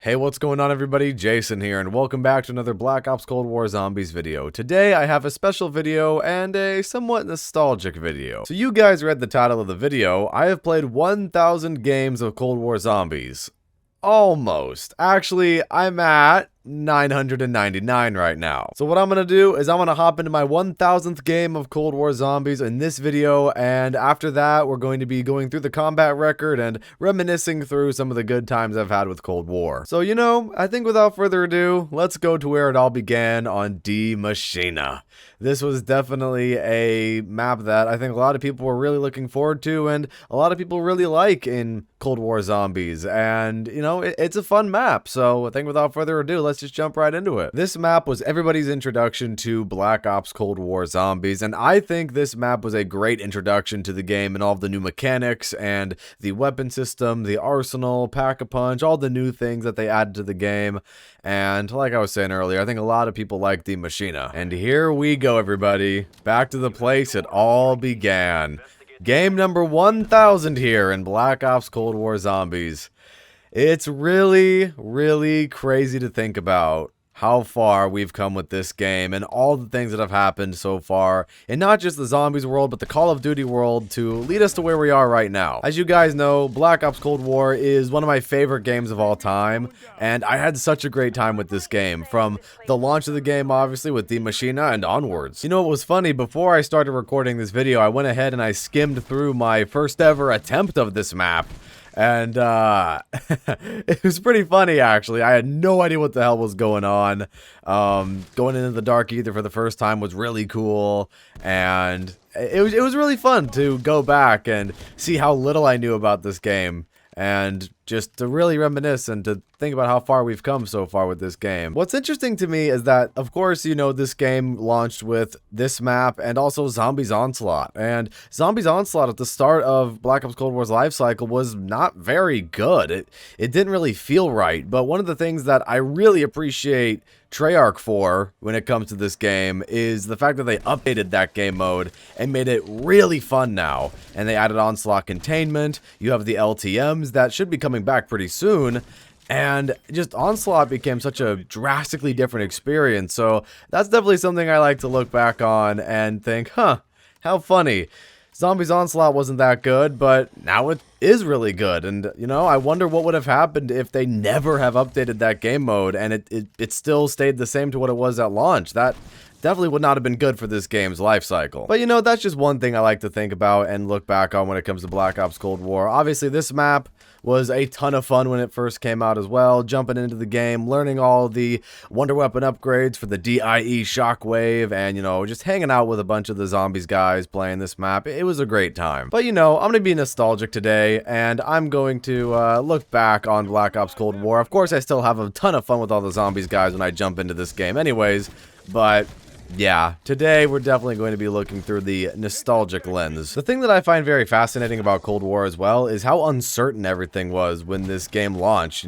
Hey, what's going on everybody? Jason here, and welcome back to another Black Ops Cold War Zombies video. Today I have a special video and a somewhat nostalgic video. So you guys read the title of the video. I have played 1,000 games of Cold War Zombies. Almost. Actually, I'm at 999 right now. So what I'm gonna do is I'm gonna hop into my 1,000th game of Cold War Zombies in this video, and after that we're going to be going through the combat record and reminiscing through some of the good times I've had with Cold War. So I think without further ado, let's go to where it all began on Die Maschine. This was definitely a map that I think a lot of people were really looking forward to, and a lot of people really like in Cold War Zombies, and it's a fun map. So I think without further ado, let's just jump right into it. This map was everybody's introduction to Black Ops Cold War Zombies, and I think this map was a great introduction to the game and all of the new mechanics and the weapon system, the arsenal, pack-a-punch, all the new things that they added to the game. And like I was saying earlier, I think a lot of people like Die Maschine. And here we go, everybody. Back to the place it all began. Game number 1,000 here in Black Ops Cold War Zombies. It's really, really crazy to think about how far we've come with this game and all the things that have happened so far, and not just the Zombies world, but the Call of Duty world to lead us to where we are right now. As you guys know, Black Ops Cold War is one of my favorite games of all time, and I had such a great time with this game, from the launch of the game, obviously, with Die Maschine and onwards. You know, it was funny, before I started recording this video, I went ahead and I skimmed through my first ever attempt of this map. And it was pretty funny, actually. I had no idea what the hell was going on. Going into the Dark Ether for the first time was really cool, and it was really fun to go back and see how little I knew about this game, and just to really reminisce and to think about how far we've come so far with this game. What's interesting to me is that, of course, this game launched with this map and also Zombies Onslaught. And Zombies Onslaught at the start of Black Ops Cold War's life cycle was not very good. It didn't really feel right. But one of the things that I really appreciate Treyarch for when it comes to this game is the fact that they updated that game mode and made it really fun now. And they added Onslaught Containment. You have the LTMs that should be coming back pretty soon, and just Onslaught became such a drastically different experience. So that's definitely something I like to look back on and think, huh, how funny. Zombies Onslaught wasn't that good, but now it is really good. And I wonder what would have happened if they never have updated that game mode and it still stayed the same to what it was at launch. That definitely would not have been good for this game's life cycle. But that's just one thing I like to think about and look back on when it comes to Black Ops Cold War. Obviously, this map was a ton of fun when it first came out as well, jumping into the game, learning all the wonder weapon upgrades for the DIE Shockwave, and just hanging out with a bunch of the Zombies guys playing this map. It was a great time. But I'm gonna be nostalgic today, and I'm going to look back on Black Ops Cold War. Of course, I still have a ton of fun with all the Zombies guys when I jump into this game anyways, but yeah, today we're definitely going to be looking through the nostalgic lens. The thing that I find very fascinating about Cold War as well is how uncertain everything was when this game launched,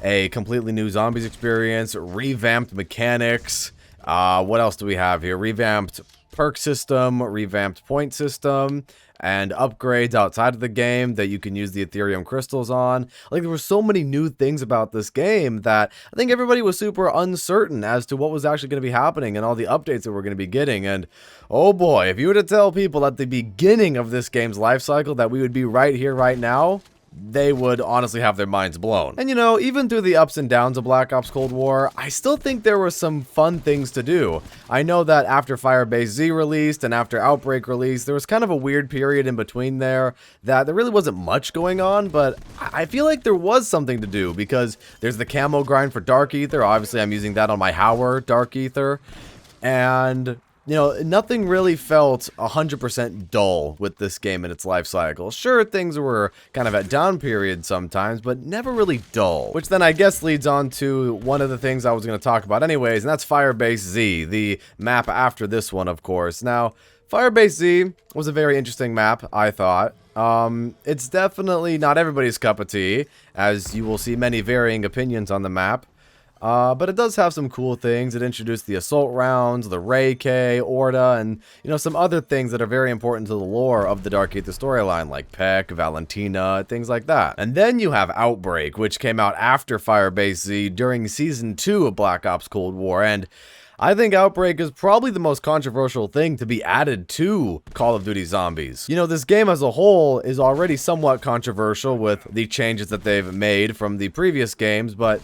A completely new Zombies experience, revamped mechanics, what else do we have here? Revamped perk system, revamped point system, and upgrades outside of the game that you can use the Ethereum crystals on. Like, there were so many new things about this game that I think everybody was super uncertain as to what was actually going to be happening and all the updates that we're going to be getting. And oh boy, if you were to tell people at the beginning of this game's life cycle that we would be right here, right now, they would honestly have their minds blown. And even through the ups and downs of Black Ops Cold War, I still think there were some fun things to do. I know that after Firebase Z released and after Outbreak released, there was kind of a weird period in between there that there really wasn't much going on, but I feel like there was something to do because there's the camo grind for Dark Ether. Obviously, I'm using that on my Hauer Dark Ether, and nothing really felt 100% dull with this game in its life cycle. Sure, things were kind of at down periods sometimes, but never really dull. Which then I guess leads on to one of the things I was going to talk about anyways, and that's Firebase Z, the map after this one, of course. Now, Firebase Z was a very interesting map, I thought. It's definitely not everybody's cup of tea, as you will see many varying opinions on the map. But it does have some cool things. It introduced the assault rounds, the Ray K, Orta, and, some other things that are very important to the lore of the Dark Aether storyline, like Peck, Valentina, things like that. And then you have Outbreak, which came out after Firebase Z during Season 2 of Black Ops Cold War, and I think Outbreak is probably the most controversial thing to be added to Call of Duty Zombies. This game as a whole is already somewhat controversial with the changes that they've made from the previous games, but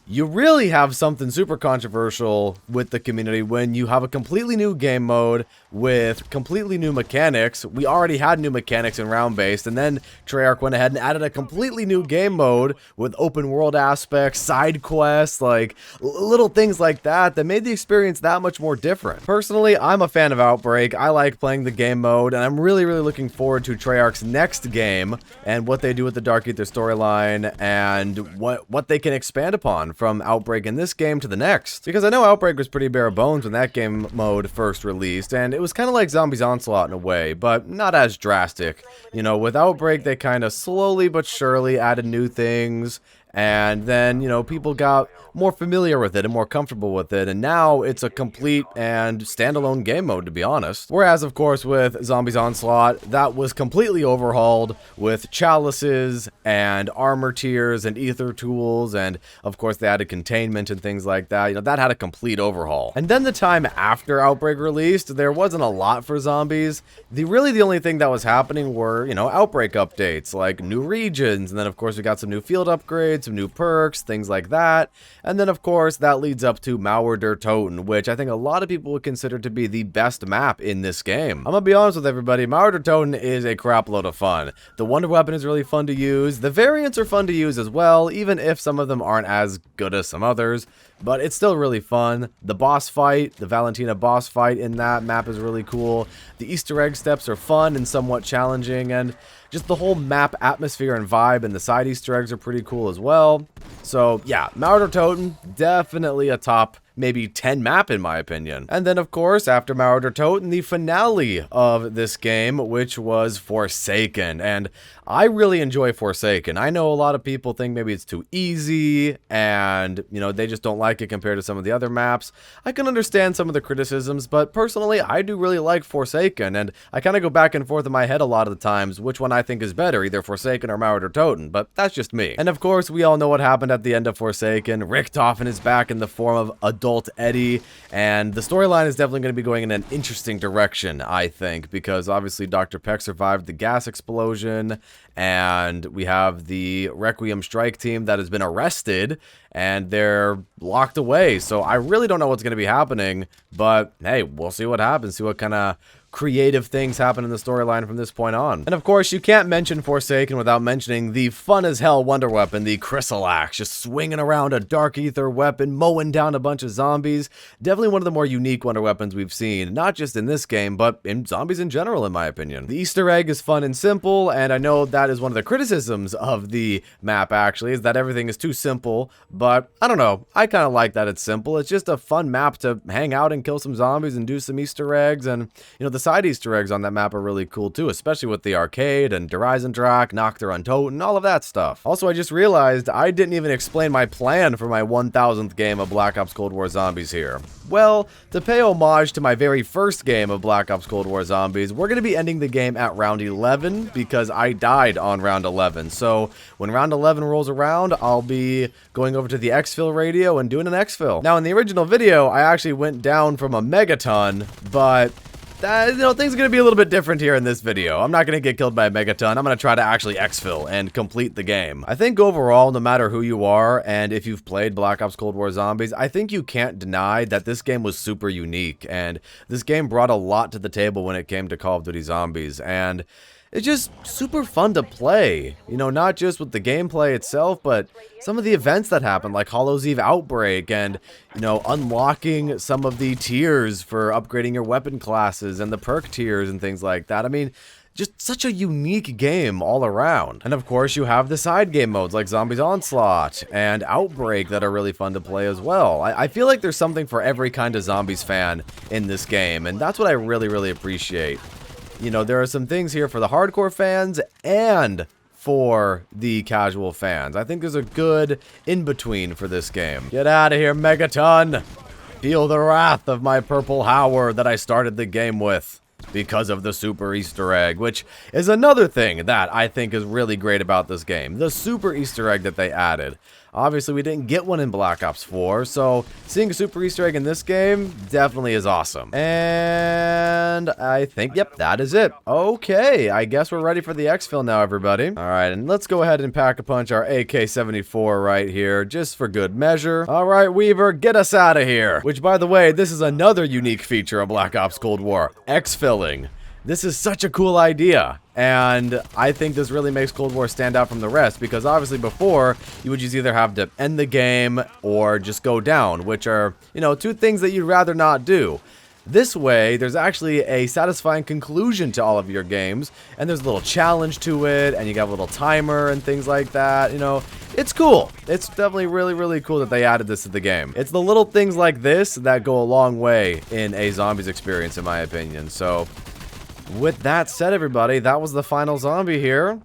you really have something super controversial with the community when you have a completely new game mode with completely new mechanics. We already had new mechanics in round-based, and then Treyarch went ahead and added a completely new game mode with open world aspects, side quests, like little things like that made the experience that much more different. Personally, I'm a fan of Outbreak. I like playing the game mode, and I'm really looking forward to Treyarch's next game and what they do with the Dark Aether storyline and what they can expand upon from Outbreak in this game to the next. Because I know Outbreak was pretty bare bones when that game mode first released, and it was kind of like Zombies Onslaught in a way, but not as drastic. With Outbreak, they kind of slowly but surely added new things, and then, people got more familiar with it and more comfortable with it, and now it's a complete and standalone game mode, to be honest. Whereas, of course, with Zombies Onslaught, that was completely overhauled with chalices and armor tiers and ether tools, and of course they added containment and things like that. That had a complete overhaul. And then the time after Outbreak released, there wasn't a lot for zombies. The only thing that was happening were, Outbreak updates, like new regions, and then of course we got some new field upgrades, some new perks, things like that. And then, of course, that leads up to Mauer der Toten, which I think a lot of people would consider to be the best map in this game. I'm gonna be honest with everybody, Mauer der Toten is a crap load of fun. The Wonder Weapon is really fun to use. The variants are fun to use as well, even if some of them aren't as good as some others. But it's still really fun. The boss fight, the Valentina boss fight in that map is really cool. The Easter egg steps are fun and somewhat challenging, and just the whole map atmosphere and vibe and the side Easter eggs are pretty cool as well. So yeah, Mauer der Toten, definitely a top maybe 10 map in my opinion. And then of course, after Mauer der Toten, the finale of this game, which was Forsaken. And I really enjoy Forsaken. I know a lot of people think maybe it's too easy and, they just don't like it compared to some of the other maps. I can understand some of the criticisms, but personally, I do really like Forsaken, and I kind of go back and forth in my head a lot of the times which one I think is better, either Forsaken or Mauer der Toten, but that's just me. And of course, we all know what happened at the end of Forsaken. Richtofen is back in the form of Adult Eddie, and the storyline is definitely going to be going in an interesting direction, I think, because obviously Dr. Peck survived the gas explosion, and we have the Requiem strike team that has been arrested, and they're locked away. So I really don't know what's going to be happening, but hey, we'll see what happens, see what kind of creative things happen in the storyline from this point on. And of course, you can't mention Forsaken without mentioning the fun as hell Wonder Weapon, the Chrysalax, just swinging around a Dark Aether weapon, mowing down a bunch of zombies. Definitely one of the more unique Wonder Weapons we've seen, not just in this game, but in zombies in general, in my opinion. The Easter egg is fun and simple, and I know that is one of the criticisms of the map, actually, is that everything is too simple, but I don't know. I kind of like that it's simple. It's just a fun map to hang out and kill some zombies and do some Easter eggs, and, the side Easter eggs on that map are really cool too, especially with the arcade and Der Eisendrache, Nacht der Untoten, all of that stuff. Also, I just realized I didn't even explain my plan for my 1000th game of Black Ops Cold War Zombies here. Well, to pay homage to my very first game of Black Ops Cold War Zombies, we're going to be ending the game at round 11 because I died on round 11. So when round 11 rolls around, I'll be going over to the exfil radio and doing an exfil. Now, in the original video, I actually went down from a megaton, but things are going to be a little bit different here in this video. I'm not going to get killed by a megaton. I'm going to try to actually exfil and complete the game. I think overall, no matter who you are, and if you've played Black Ops Cold War Zombies, I think you can't deny that this game was super unique, and this game brought a lot to the table when it came to Call of Duty Zombies, and it's just super fun to play, not just with the gameplay itself, but some of the events that happen, like Hollow's Eve Outbreak, and, unlocking some of the tiers for upgrading your weapon classes and the perk tiers and things like that. I mean, just such a unique game all around. And of course, you have the side game modes like Zombies Onslaught and Outbreak that are really fun to play as well. I feel like there's something for every kind of Zombies fan in this game, and that's what I really appreciate. There are some things here for the hardcore fans and for the casual fans. I think there's a good in-between for this game. Get out of here, Megaton! Feel the wrath of my purple Howard that I started the game with because of the super Easter egg, which is another thing that I think is really great about this game. The super Easter egg that they added. Obviously, we didn't get one in Black Ops 4, so seeing a super Easter egg in this game definitely is awesome. And I think, yep, that is it. Okay, I guess we're ready for the exfil now, everybody. All right, and let's go ahead and pack a punch our AK-74 right here, just for good measure. All right, Weaver, get us out of here. Which, by the way, this is another unique feature of Black Ops Cold War, exfilling. This is such a cool idea, and I think this really makes Cold War stand out from the rest, because obviously before, you would just either have to end the game or just go down, which are, you know, two things that you'd rather not do. This way, there's actually a satisfying conclusion to all of your games, and there's a little challenge to it, and you got a little timer and things like that, you know. It's cool. It's definitely really, really cool that they added this to the game. It's the little things like this that go a long way in a zombies experience, in my opinion. So with that said, everybody, that was the final zombie here.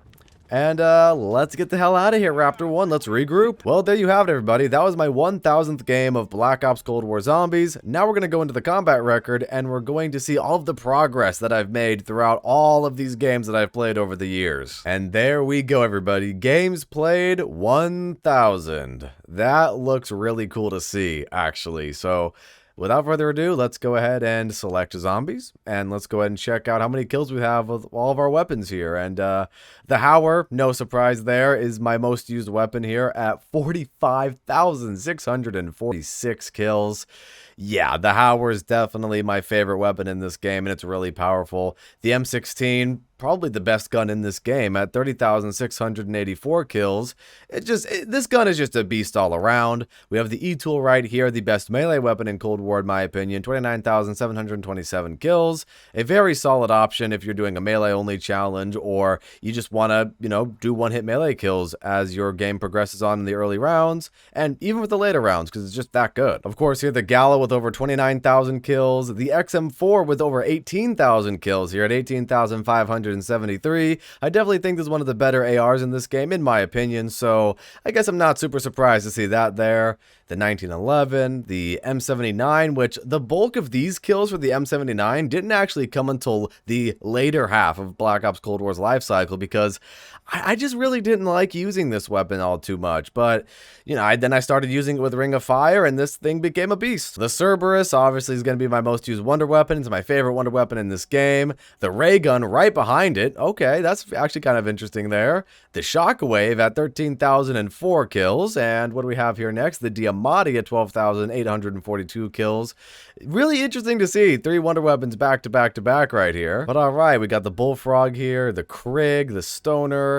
And let's get the hell out of here, Raptor 1. Let's regroup. Well, there you have it, everybody. That was my 1000th game of Black Ops Cold War Zombies. Now we're going to go into the combat record, and we're going to see all of the progress that I've made throughout all of these games that I've played over the years. And there we go, everybody. Games played 1000. That looks really cool to see, actually. So without further ado, let's go ahead and select zombies, and let's go ahead and check out how many kills we have with all of our weapons here. And the Howler, no surprise there, is my most used weapon here at 45,646 kills. Yeah, the Howler is definitely my favorite weapon in this game, and it's really powerful. The M16, probably the best gun in this game at 30,684 kills. This gun is just a beast all around. We have the E-tool right here, the best melee weapon in Cold War, in my opinion, 29,727 kills. A very solid option if you're doing a melee-only challenge, or you just want to, you know, do one-hit melee kills as your game progresses on in the early rounds, and even with the later rounds, because it's just that good. Of course, here the Gala with over 29,000 kills, the XM4 with over 18,000 kills here at 18,573. I definitely think this is one of the better ARs in this game, in my opinion, so I guess I'm not super surprised to see that there. The 1911, the M79, which the bulk of these kills for the M79 didn't actually come until the later half of Black Ops Cold War's life cycle, because I just really didn't like using this weapon all too much. But, you know, then I started using it with Ring of Fire, and this thing became a beast. The Cerberus obviously is going to be my most used wonder weapon. It's my favorite wonder weapon in this game. The ray gun right behind it. Okay, that's actually kind of interesting there. The Shockwave at 13,004 kills. And what do we have here next? The Diamati at 12,842 kills. Really interesting to see 3 wonder weapons back to back to back right here. But all right, we got the Bullfrog here, the Krig, the Stoner.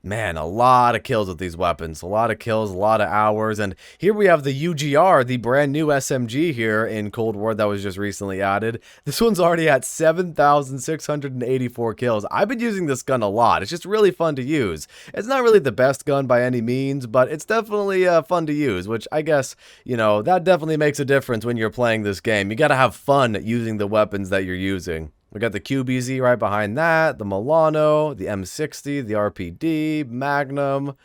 Man, a lot of kills with these weapons. A lot of kills, a lot of hours. And here we have the UGR, the brand new SMG here in Cold War that was just recently added. This one's already at 7,684 kills. I've been using this gun a lot. It's just really fun to use. It's not really the best gun by any means, but it's definitely fun to use, which I guess, you know, that definitely makes a difference when you're playing this game. You got to have fun using the weapons that you're using. We got the QBZ right behind that, the Milano, the M60, the RPD, Magnum.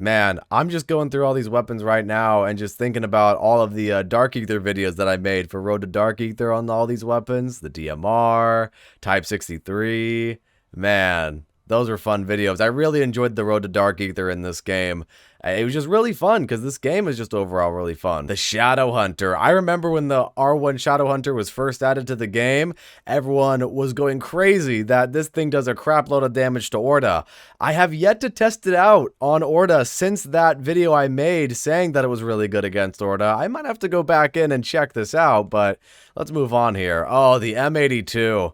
Man, I'm just going through all these weapons right now and just thinking about all of the Dark Ether videos that I made for Road to Dark Ether on all these weapons. The DMR, Type 63. Man, those were fun videos. I really enjoyed the Road to Dark Ether in this game. It was just really fun because this game is just overall really fun. The Shadow Hunter. I remember when the R1 Shadow Hunter was first added to the game, everyone was going crazy that this thing does a crap load of damage to Orda. I have yet to test it out on Orda since that video I made saying that it was really good against Orda. I might have to go back in and check this out, but let's move on here. Oh, the M82.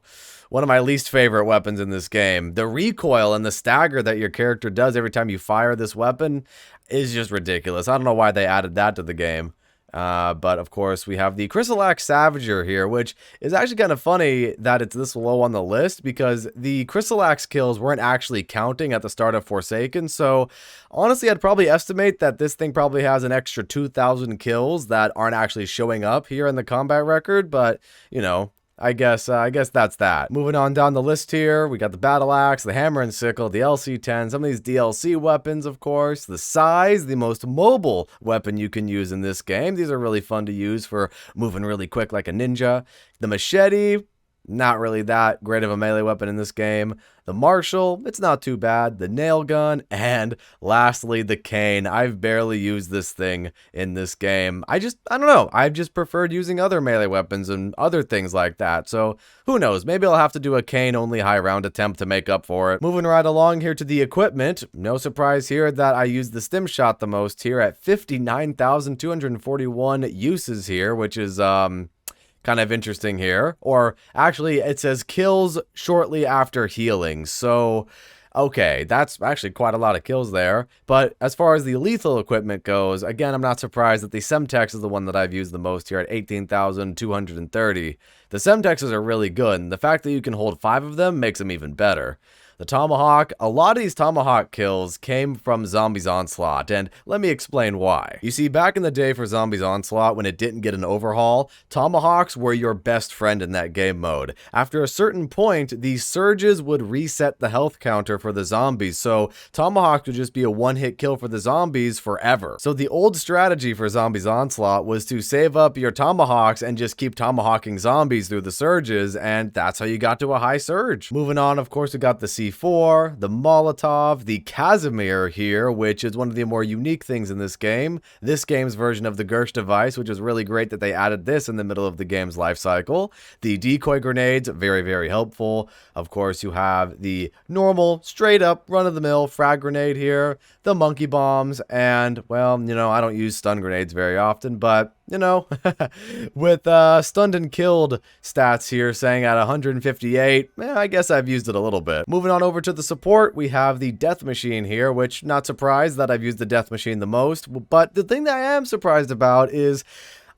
One of my least favorite weapons in this game. The recoil and the stagger that your character does every time you fire this weapon is just ridiculous. I don't know why they added that to the game. But of course, we have the Chrysalax Savager here, which is actually kind of funny that it's this low on the list because the Chrysalax kills weren't actually counting at the start of Forsaken. So honestly, I'd probably estimate that this thing probably has an extra 2,000 kills that aren't actually showing up here in the combat record. But, you know, I guess that's that. Moving on down the list here, we got the battle axe, the hammer and sickle, the LC-10, some of these DLC weapons, of course, the size, the most mobile weapon you can use in this game. These are really fun to use for moving really quick like a ninja. The machete, not really that great of a melee weapon in this game. The Marshall, it's not too bad. The nail gun, and lastly, the cane. I've barely used this thing in this game. I don't know. I've just preferred using other melee weapons and other things like that. So who knows? Maybe I'll have to do a cane-only high round attempt to make up for it. Moving right along here to the equipment. No surprise here that I use the stim shot the most here at 59,241 uses here, which is, kind of interesting here. Or actually, it says kills shortly after healing. So, okay, that's actually quite a lot of kills there. But as far as the lethal equipment goes, again, I'm not surprised that the Semtex is the one that I've used the most here at 18,230. The Semtexes are really good, and the fact that you can hold 5 of them makes them even better. The Tomahawk, a lot of these Tomahawk kills came from Zombies Onslaught, and let me explain why. You see, back in the day for Zombies Onslaught, when it didn't get an overhaul, Tomahawks were your best friend in that game mode. After a certain point, these surges would reset the health counter for the zombies, so Tomahawks would just be a one-hit kill for the zombies forever. So the old strategy for Zombies Onslaught was to save up your Tomahawks and just keep tomahawking zombies through the surges, and that's how you got to a high surge. Moving on, of course, we got the C4, the Molotov, the Casimir here, which is one of the more unique things in this game. This game's version of the Gersh device, which is really great that they added this in the middle of the game's life cycle. The decoy grenades, very, very helpful. Of course, you have the normal, straight-up, run-of-the-mill frag grenade here, the monkey bombs, and, well, you know, I don't use stun grenades very often, but you know, with stunned and killed stats here saying at 158, I guess I've used it a little bit. Moving on over to the support, we have the Death Machine here, which not surprised that I've used the Death Machine the most, but the thing that I am surprised about is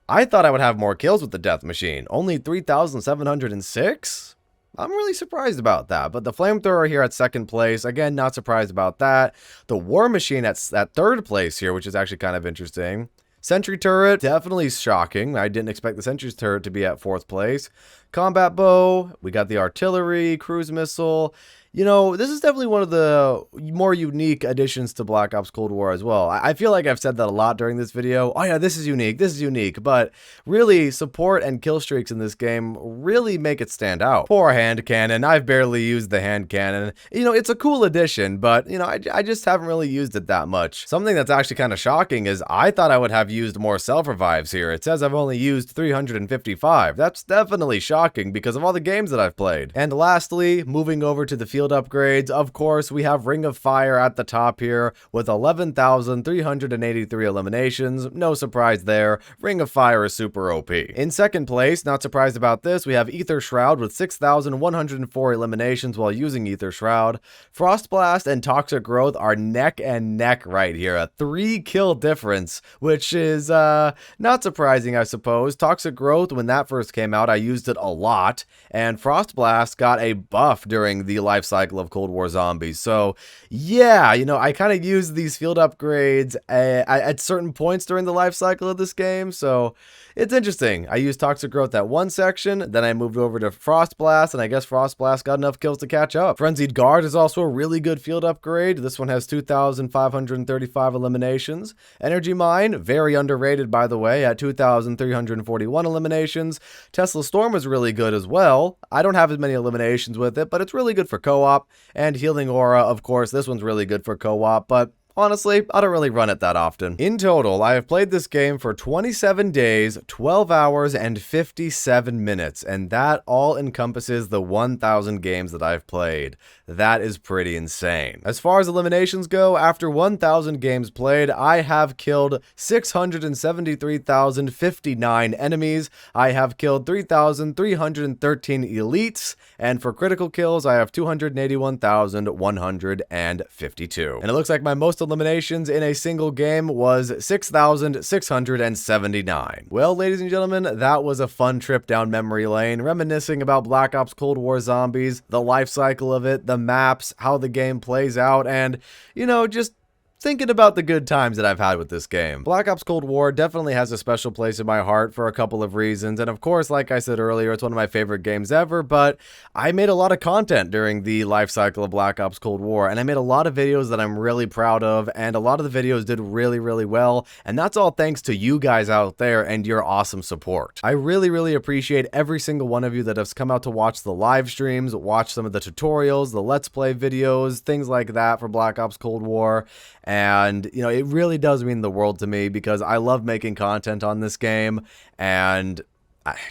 I thought I would have more kills with the Death Machine. Only 3,706? I'm really surprised about that, but the Flamethrower here at second place, again, not surprised about that. The War Machine at third place here, which is actually kind of interesting. Sentry Turret, definitely shocking. I didn't expect the Sentry Turret to be at fourth place. Combat Bow, we got the Artillery, Cruise Missile. You know, this is definitely one of the more unique additions to Black Ops Cold War as well. I feel like I've said that a lot during this video. Oh yeah, this is unique, but really, support and kill streaks in this game really make it stand out. Poor hand cannon, I've barely used the hand cannon. You know, it's a cool addition, but, you know, I just haven't really used it that much. Something that's actually kind of shocking is I thought I would have used more self-revives here. It says I've only used 355. That's definitely shocking because of all the games that I've played. And lastly, moving over to the field upgrades, of course, we have Ring of Fire at the top here with 11,383 eliminations. No surprise there. Ring of Fire is super OP. In second place, not surprised about this, we have Ether Shroud with 6,104 eliminations while using Ether Shroud. Frost Blast and Toxic Growth are neck and neck right here. A 3-kill difference, which is not surprising, I suppose. Toxic Growth, when that first came out, I used it a lot, and Frost Blast got a buff during the life cycle of Cold War Zombies. So yeah, you know, I kind of used these field upgrades at certain points during the life cycle of this game, so it's interesting. I used Toxic Growth at one section, then I moved over to Frost Blast, and I guess Frost Blast got enough kills to catch up. Frenzied Guard is also a really good field upgrade. This one has 2,535 eliminations. Energy Mine, very underrated by the way, at 2,341 eliminations. Tesla Storm is really good as well. I don't have as many eliminations with it, but it's really good for co-op. And Healing Aura, of course, this one's really good for co-op, but honestly, I don't really run it that often. In total, I have played this game for 27 days, 12 hours, and 57 minutes, and that all encompasses the 1,000 games that I've played. That is pretty insane. As far as eliminations go, after 1,000 games played, I have killed 673,059 enemies, I have killed 3,313 elites, and for critical kills, I have 281,152. And it looks like my most eliminations in a single game was 6,679. Well, ladies and gentlemen, that was a fun trip down memory lane, reminiscing about Black Ops Cold War Zombies, the life cycle of it, the maps, how the game plays out, and, you know, just thinking about the good times that I've had with this game. Black Ops Cold War definitely has a special place in my heart for a couple of reasons, and of course, like I said earlier, it's one of my favorite games ever, but I made a lot of content during the life cycle of Black Ops Cold War, and I made a lot of videos that I'm really proud of, and a lot of the videos did really well, and that's all thanks to you guys out there and your awesome support. I really appreciate every single one of you that has come out to watch the live streams, watch some of the tutorials, the Let's Play videos, things like that for Black Ops Cold War. And, you know, it really does mean the world to me because I love making content on this game, and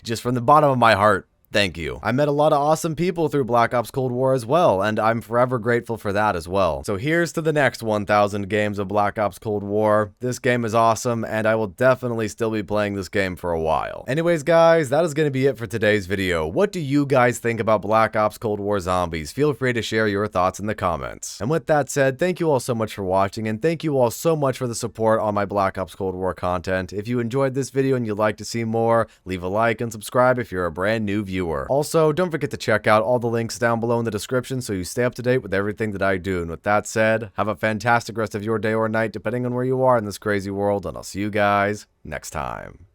just from the bottom of my heart, thank you. I met a lot of awesome people through Black Ops Cold War as well, and I'm forever grateful for that as well. So here's to the next 1,000 games of Black Ops Cold War. This game is awesome, and I will definitely still be playing this game for a while. Anyways, guys, that is going to be it for today's video. What do you guys think about Black Ops Cold War Zombies? Feel free to share your thoughts in the comments. And with that said, thank you all so much for watching, and thank you all so much for the support on my Black Ops Cold War content. If you enjoyed this video and you'd like to see more, leave a like and subscribe if you're a brand new viewer. Also, don't forget to check out all the links down below in the description so you stay up to date with everything that I do. And with that said, have a fantastic rest of your day or night depending on where you are in this crazy world, and I'll see you guys next time.